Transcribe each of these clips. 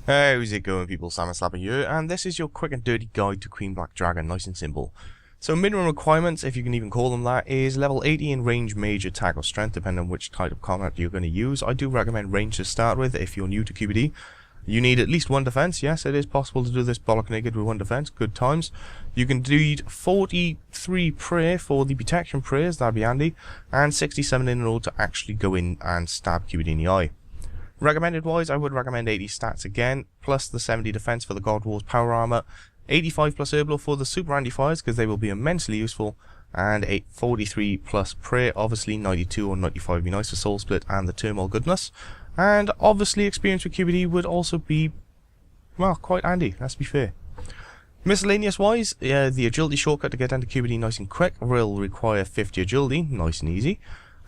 How's it going, people? Salmon Slapper here, and this is your quick and dirty guide to Queen Black Dragon, nice and simple. So minimum requirements, if you can even call them that, is level 80 in range, mage, attack or strength, depending on which type of combat you're going to use. I do recommend range to start with if you're new to QBD. You need at least one defense. Yes, it is possible to do this bollock naked with one defense, good times. You can do 43 prayer for the protection prayers, that'd be handy, and 67 in order to actually go in and stab QBD in the eye. Recommended wise, I would recommend 80 stats again, plus the 70 defense for the God Wars power armor, 85 plus herbal for the super anti-fires because they will be immensely useful, and 43 plus prayer, obviously 92 or 95 would be nice for soul split and the turmoil goodness, and obviously experience with QBD would also be, well, quite handy, let's be fair. Miscellaneous wise, the agility shortcut to get down to QBD nice and quick will require 50 agility, nice and easy.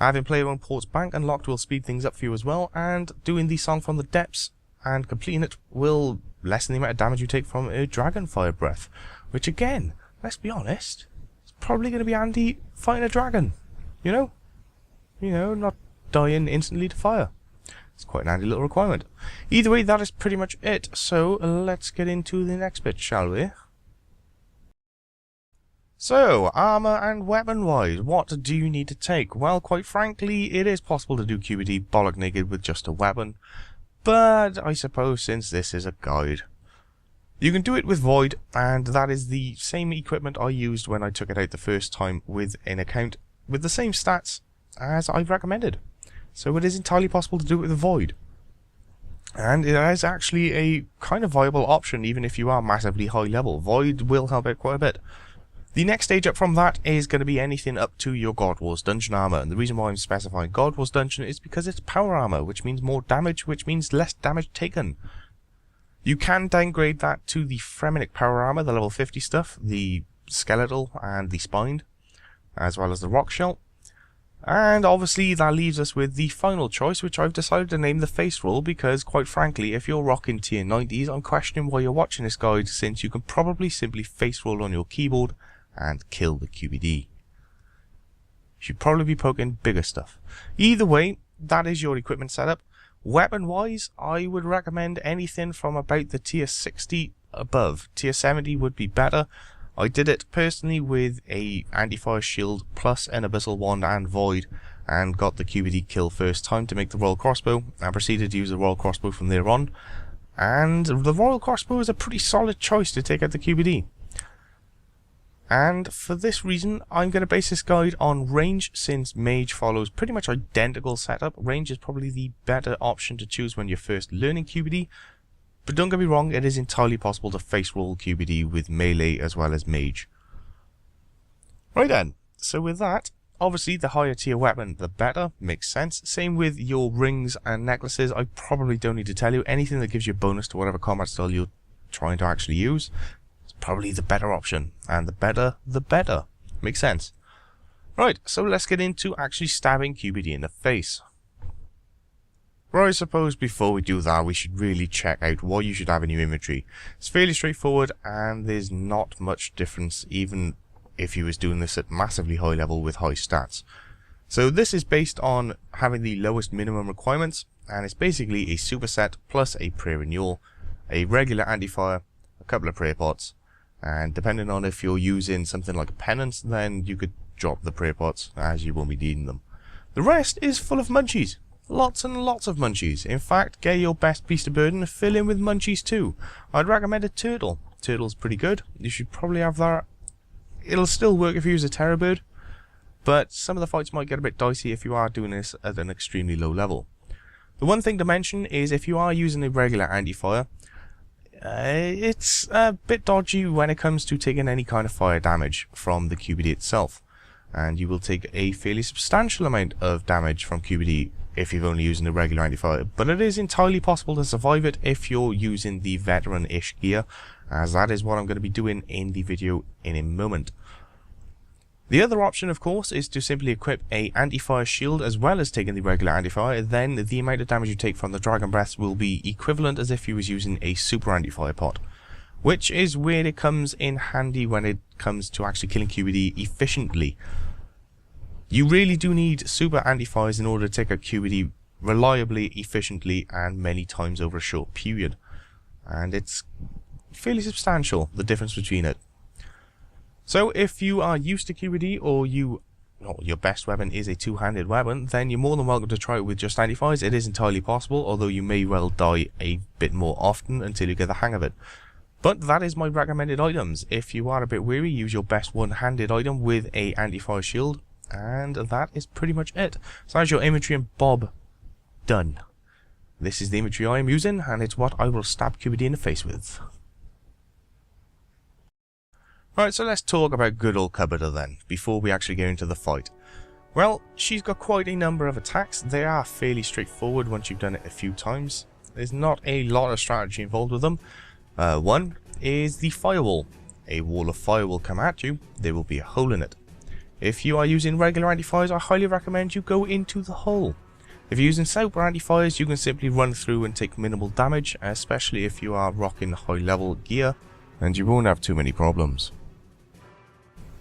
Having player own ports bank unlocked will speed things up for you as well, and doing the song from the depths and completing it will lessen the amount of damage you take from a dragon fire breath, which again, let's be honest, it's probably going to be handy fighting a dragon, you know, not dying instantly to fire. It's quite an handy little requirement. Either way, that is pretty much it, so let's get into the next bit, shall we? So, armor and weapon wise, what do you need to take? Well, quite frankly, it is possible to do QBD bollock naked with just a weapon, but I suppose since this is a guide, you can do it with Void, and that is the same equipment I used when I took it out the first time with an account with the same stats as I recommended. So it is entirely possible to do it with a Void. And it is actually a kind of viable option even if you are massively high level. Void will help out quite a bit. The next stage up from that is going to be anything up to your God Wars Dungeon armor, and the reason why I'm specifying God Wars Dungeon is because it's power armor, which means more damage, which means less damage taken. You can downgrade that to the Fremenic power armor, the level 50 stuff, the skeletal and the spined, as well as the rock shell. And obviously that leaves us with the final choice, which I've decided to name the face roll, because quite frankly, if you're rocking tier 90s, I'm questioning why you're watching this guide, since you can probably simply face roll on your keyboard and kill the QBD. You should probably be poking bigger stuff. Either way, that is your equipment setup. Weapon wise, I would recommend anything from about the tier 60 above. Tier 70 would be better. I did it personally with a anti-fire shield plus an abyssal wand and void, and got the QBD kill first time to make the royal crossbow, and proceeded to use the royal crossbow from there on. And the royal crossbow is a pretty solid choice to take out the QBD. And for this reason, I'm going to base this guide on range, since mage follows pretty much identical setup. Range is probably the better option to choose when you're first learning QBD, but don't get me wrong, it is entirely possible to face roll QBD with melee as well as mage. Right then, so with that, obviously the higher tier weapon the better, makes sense. Same with your rings and necklaces. I probably don't need to tell you, anything that gives you a bonus to whatever combat style you're trying to actually use, probably the better option, and the better. Makes sense. Right, so let's get into actually stabbing QBD in the face. Well, I suppose before we do that, we should really check out what you should have in your inventory. It's fairly straightforward, and there's not much difference even if you was doing this at massively high level with high stats. So this is based on having the lowest minimum requirements, and it's basically a superset plus a prayer renewal, a regular anti-fire, a couple of prayer pots, and depending on if you're using something like a penance, then you could drop the prayer pots as you won't be needing them. The rest is full of munchies. Lots and lots of munchies. In fact, get your best beast of burden and fill in with munchies too. I'd recommend a turtle. Turtle's pretty good. You should probably have that. It'll still work if you use a terror bird, but some of the fights might get a bit dicey if you are doing this at an extremely low level. The one thing to mention is if you are using a regular anti-fire, it's a bit dodgy when it comes to taking any kind of fire damage from the QBD itself, and you will take a fairly substantial amount of damage from QBD if you're only using the regular anti-fire, but it is entirely possible to survive it if you're using the veteran-ish gear, as that is what I'm going to be doing in the video in a moment. The other option, of course, is to simply equip a anti-fire shield as well as taking the regular anti-fire. Then the amount of damage you take from the dragon breaths will be equivalent as if you was using a super anti-fire pot, which is where it comes in handy when it comes to actually killing QBD efficiently. You really do need super anti-fires in order to take out QBD reliably, efficiently, and many times over a short period. and it's fairly substantial, the difference between it. So if you are used to QBD, or your best weapon is a two-handed weapon, then you're more than welcome to try it with just anti-fires. It is entirely possible, although you may well die a bit more often until you get the hang of it. But that is my recommended items. If you are a bit weary, use your best one-handed item with a anti-fire shield, and that is pretty much it. So that's your inventory and Bob done. This is the inventory I am using, and it's what I will stab QBD in the face with. Right, so let's talk about good old Cupboarder then, before we actually go into the fight. Well, she's got quite a number of attacks. They are fairly straightforward once you've done it a few times. There's not a lot of strategy involved with them. One is the firewall. A wall of fire will come at you, there will be a hole in it. If you are using regular anti-fires, I highly recommend you go into the hole. If you're using super anti-fires, you can simply run through and take minimal damage, especially if you are rocking high level gear, and you won't have too many problems.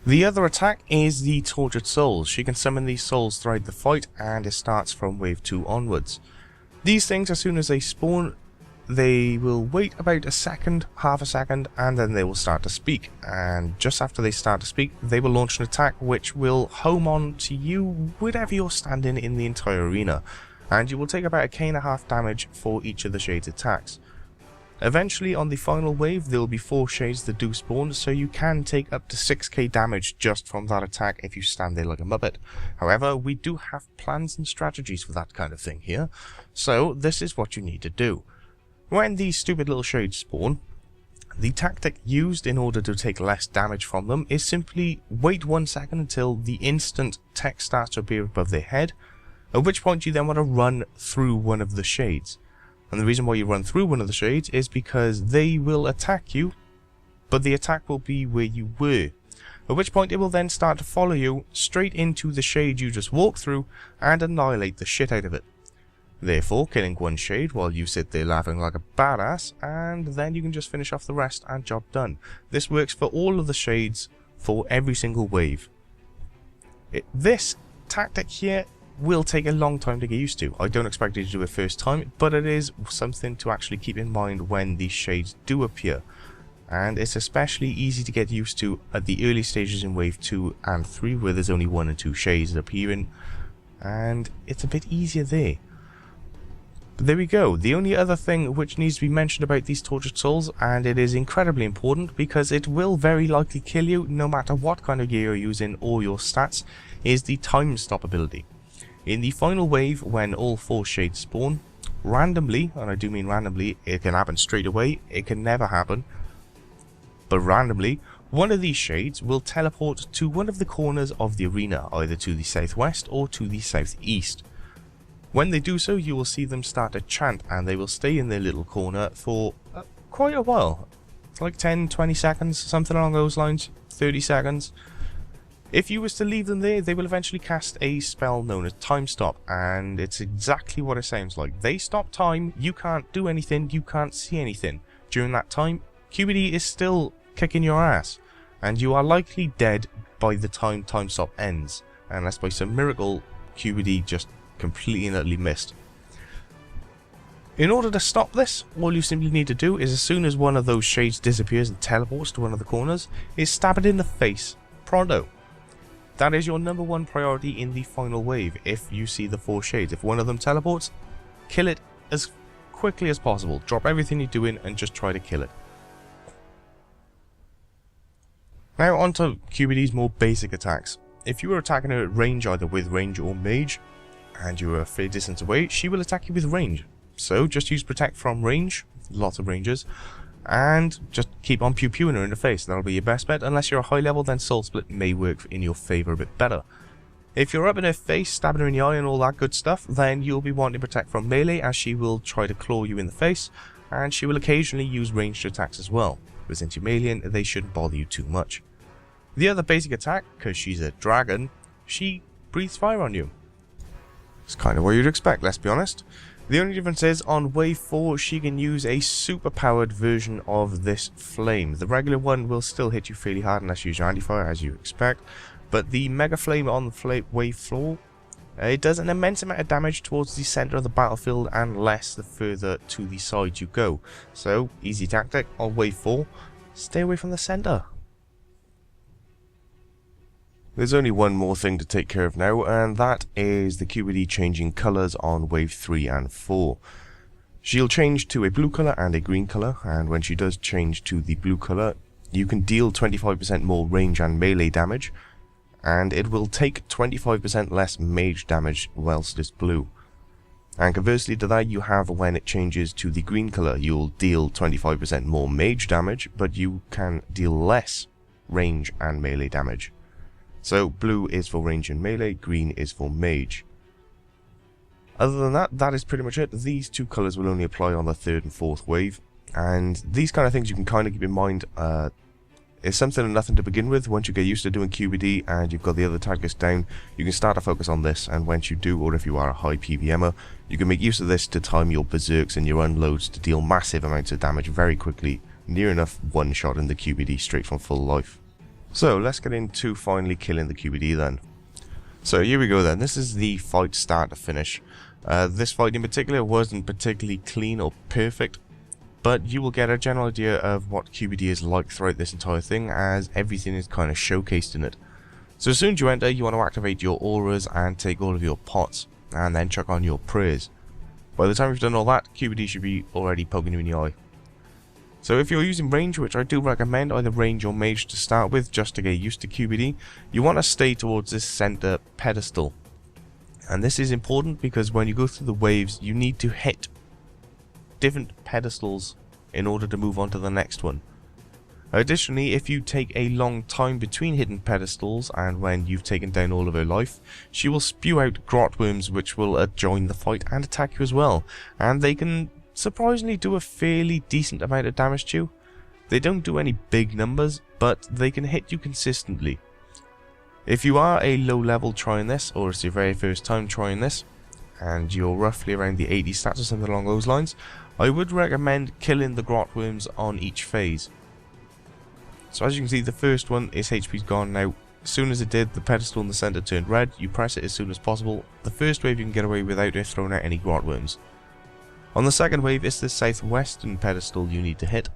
The other attack is the Tortured Souls. She can summon these souls throughout the fight, and it starts from wave 2 onwards. These things, as soon as they spawn, they will wait about a second, half a second, and then they will start to speak. And just after they start to speak, they will launch an attack which will home on to you wherever you're standing in the entire arena. And you will take about 1.5k damage for each of the shades attacks. Eventually, on the final wave, there will be 4 shades that do spawn, so you can take up to 6k damage just from that attack if you stand there like a muppet. However, we do have plans and strategies for that kind of thing here, so this is what you need to do. When these stupid little shades spawn, the tactic used in order to take less damage from them is simply wait 1 second until the instant text starts to appear above their head, at which point you then want to run through one of the shades. And the reason why you run through one of the shades is because they will attack you, but the attack will be where you were. At which point it will then start to follow you straight into the shade you just walked through and annihilate the shit out of it. Therefore, killing one shade while you sit there laughing like a badass, and then you can just finish off the rest and job done. This works for all of the shades for every single wave. This tactic here will take a long time to get used to. I don't expect you to do it first time, but it is something to actually keep in mind when these shades do appear. And it's especially easy to get used to at the early stages in wave 2 and 3 where there's only 1 and 2 shades appearing, and it's a bit easier there. But there we go. The only other thing which needs to be mentioned about these Tortured Souls, and it is incredibly important because it will very likely kill you no matter what kind of gear you're using or your stats, is the time stop ability. In the final wave, when all 4 shades spawn, randomly, and I do mean randomly, it can happen straight away, it can never happen, but randomly, one of these shades will teleport to one of the corners of the arena, either to the southwest or to the southeast. When they do so, you will see them start to chant, and they will stay in their little corner for quite a while. It's like 10-20 seconds, something along those lines, 30 seconds. If you was to leave them there, they will eventually cast a spell known as Time Stop, and it's exactly what it sounds like. They stop time, you can't do anything, you can't see anything. During that time, QBD is still kicking your ass, and you are likely dead by the time Time Stop ends, unless by some miracle QBD just completely and utterly missed. In order to stop this, all you simply need to do is, as soon as one of those shades disappears and teleports to one of the corners, is stab it in the face, pronto. That is your #1 priority in the final wave. If you see the 4 shades, if one of them teleports, kill it as quickly as possible. Drop everything you're doing and just try to kill it. Now onto QBD's more basic attacks. If you were attacking her at range, either with range or mage, and you were a fair distance away, she will attack you with range. So just use protect from range, lots of ranges, and just keep on pew-pewing her in the face. That'll be your best bet. Unless you're a high level, then Soul Split may work in your favour a bit better. If you're up in her face, stabbing her in the eye and all that good stuff, then you'll be wanting to protect from melee, as she will try to claw you in the face, and she will occasionally use ranged attacks as well. But since you're meleeing, they shouldn't bother you too much. The other basic attack, because she's a dragon, she breathes fire on you. It's kind of what you'd expect, let's be honest. The only difference is, on wave 4, she can use a super powered version of this flame. The regular one will still hit you fairly hard unless you use your anti-fire, as you expect, but the mega flame on the wave 4 It does an immense amount of damage towards the centre of the battlefield and less the further to the side you go. So, easy tactic on wave 4, stay away from the centre. There's only one more thing to take care of now, and that is the QBD changing colours on wave 3 and 4. She'll change to a blue colour and a green colour, and when she does change to the blue colour, you can deal 25% more range and melee damage, and it will take 25% less mage damage whilst it's blue. And conversely to that, you have when it changes to the green colour, you'll deal 25% more mage damage, but you can deal less range and melee damage. So blue is for range and melee, green is for mage. Other than that, that is pretty much it. These two colours will only apply on the 3rd and 4th wave, and these kind of things you can kind of keep in mind. It's something and nothing to begin with. Once you get used to doing QBD and you've got the other tactics down, you can start to focus on this, and once you do, or if you are a high PVMer, you can make use of this to time your berserks and your unloads to deal massive amounts of damage very quickly, near enough one shot in the QBD straight from full life. So let's get into finally killing the QBD then. So here we go then, this is the fight start to finish. This fight in particular wasn't particularly clean or perfect, but you will get a general idea of what QBD is like throughout this entire thing, as everything is kind of showcased in it. So as soon as you enter, you want to activate your auras and take all of your pots, and then chuck on your prayers. By the time you've done all that, QBD should be already poking you in the eye. So if you're using range, which I do recommend either range or mage to start with, just to get used to QBD, you want to stay towards this center pedestal. And this is important because when you go through the waves, you need to hit different pedestals in order to move on to the next one. Additionally, if you take a long time between hitting pedestals and when you've taken down all of her life, she will spew out grot worms which will join the fight and attack you as well, and they can surprisingly do a fairly decent amount of damage to you. They don't do any big numbers, but they can hit you consistently. If you are a low level trying this, or it's your very first time trying this, and you're roughly around the 80 stats or something along those lines, I would recommend killing the grot worms on each phase. So as you can see, the first one, its HP's gone now. As soon as it did, the pedestal in the centre turned red. You press it as soon as possible. The first wave you can get away without it throwing out any grot worms. On the second wave, it's the southwestern pedestal you need to hit.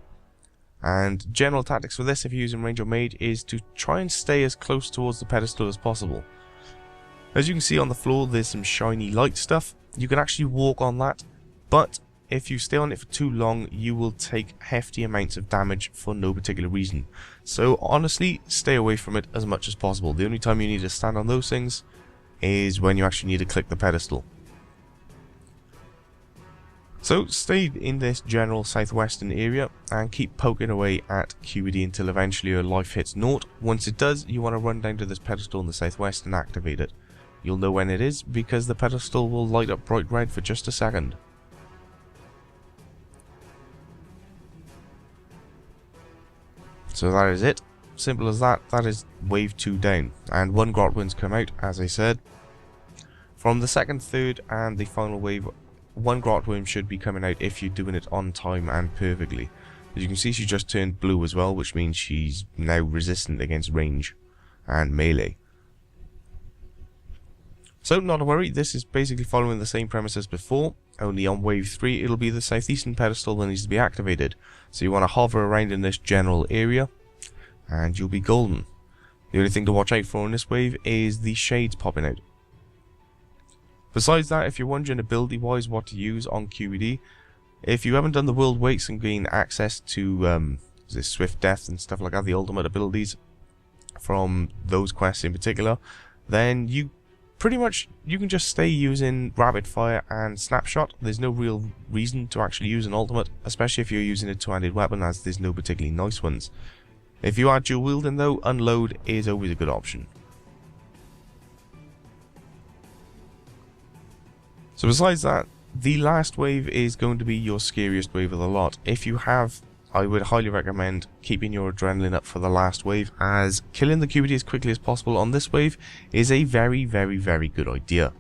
And general tactics for this, if you're using range or mage, is to try and stay as close towards the pedestal as possible. As you can see on the floor, there's some shiny light stuff. You can actually walk on that, but if you stay on it for too long, you will take hefty amounts of damage for no particular reason. So honestly, stay away from it as much as possible. The only time you need to stand on those things is when you actually need to click the pedestal. So stay in this general southwestern area and keep poking away at QBD until eventually your life hits 0. Once it does, you want to run down to this pedestal in the southwest and activate it. You'll know when it is because the pedestal will light up bright red for just a second. So that is it. Simple as that. That is wave 2 down. And 1 grot worm's come out, as I said. From the second, third and the final wave, 1 grot worm should be coming out if you're doing it on time and perfectly. As you can see, she just turned blue as well, which means she's now resistant against range and melee. So not to worry, this is basically following the same premise as before, only on wave 3 it'll be the southeastern pedestal that needs to be activated. So you want to hover around in this general area and you'll be golden. The only thing to watch out for in this wave is the shades popping out. Besides that, if you're wondering ability wise what to use on QBD, if you haven't done the world weights and gain access to this swift death and stuff like that, the ultimate abilities from those quests in particular, then you can just stay using rapid fire and snapshot. There's no real reason to actually use an ultimate, especially if you're using a two-handed weapon, as there's no particularly nice ones. If you are dual wielding though, unload is always a good option. So besides that, the last wave is going to be your scariest wave of the lot. If you have, I would highly recommend keeping your adrenaline up for the last wave, as killing the QBD as quickly as possible on this wave is a very, very, very good idea.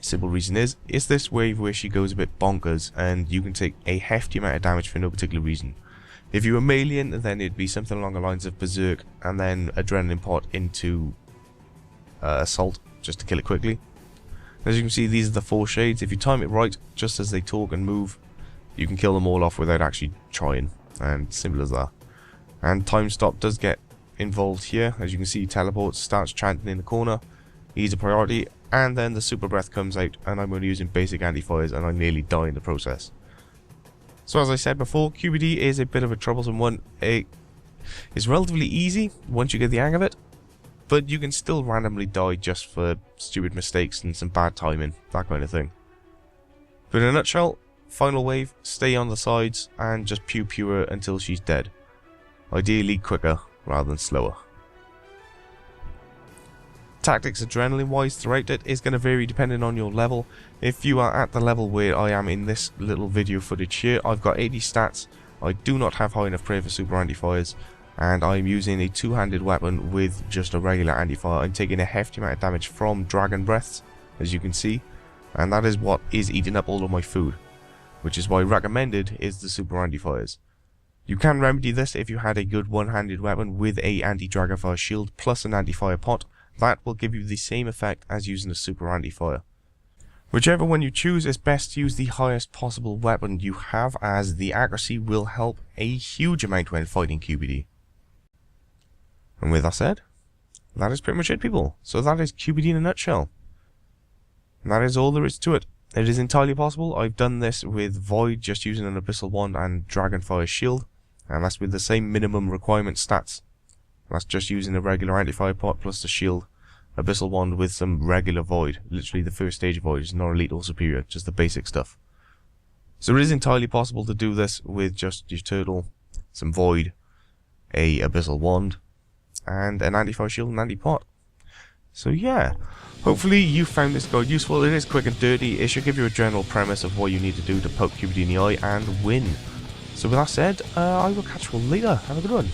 Simple reason is, it's this wave where she goes a bit bonkers and you can take a hefty amount of damage for no particular reason. If you were meleeing, then it'd be something along the lines of berserk and then adrenaline pot into assault just to kill it quickly. As you can see, these are the 4 shades. If you time it right, just as they talk and move, you can kill them all off without actually trying, and simple as that. And time stop does get involved here. As you can see, teleports, starts chanting in the corner, he's a priority, and then the super breath comes out, and I'm only using basic anti-fires, and I nearly die in the process. So as I said before, QBD is a bit of a troublesome one. It's relatively easy once you get the hang of it, but you can still randomly die just for stupid mistakes and some bad timing, that kind of thing. But in a nutshell, final wave, stay on the sides, and just pew her until she's dead. Ideally quicker rather than slower. Tactics adrenaline wise throughout it is going to vary depending on your level. If you are at the level where I am in this little video footage here, I've got 80 stats, I do not have high enough prayer for super anti-fires, and I'm using a two-handed weapon with just a regular anti-fire. I'm taking a hefty amount of damage from dragon breaths, as you can see, and that is what is eating up all of my food, which is why recommended is the super anti-fires. You can remedy this if you had a good one-handed weapon with a anti-dragonfire shield plus an anti-fire pot. That will give you the same effect as using a super anti-fire. Whichever one you choose, it's best to use the highest possible weapon you have, as the accuracy will help a huge amount when fighting QBD. And with that said, that is pretty much it, people. So that is QBD in a nutshell. And that is all there is to it. It is entirely possible. I've done this with Void, just using an Abyssal Wand and Dragonfire Shield, and that's with the same minimum requirement stats. That's just using a regular anti-fire pot plus the shield, Abyssal Wand with some regular Void. Literally the first stage of Void, is not elite or superior, just the basic stuff. So it is entirely possible to do this with just your turtle, some Void, a Abyssal Wand, and an anti-fire shield and anti-pot. So yeah, hopefully you found this guide useful. It is quick and dirty. It should give you a general premise of what you need to do to poke QBD in the eye and win. So with that said, I will catch you all later. Have a good one.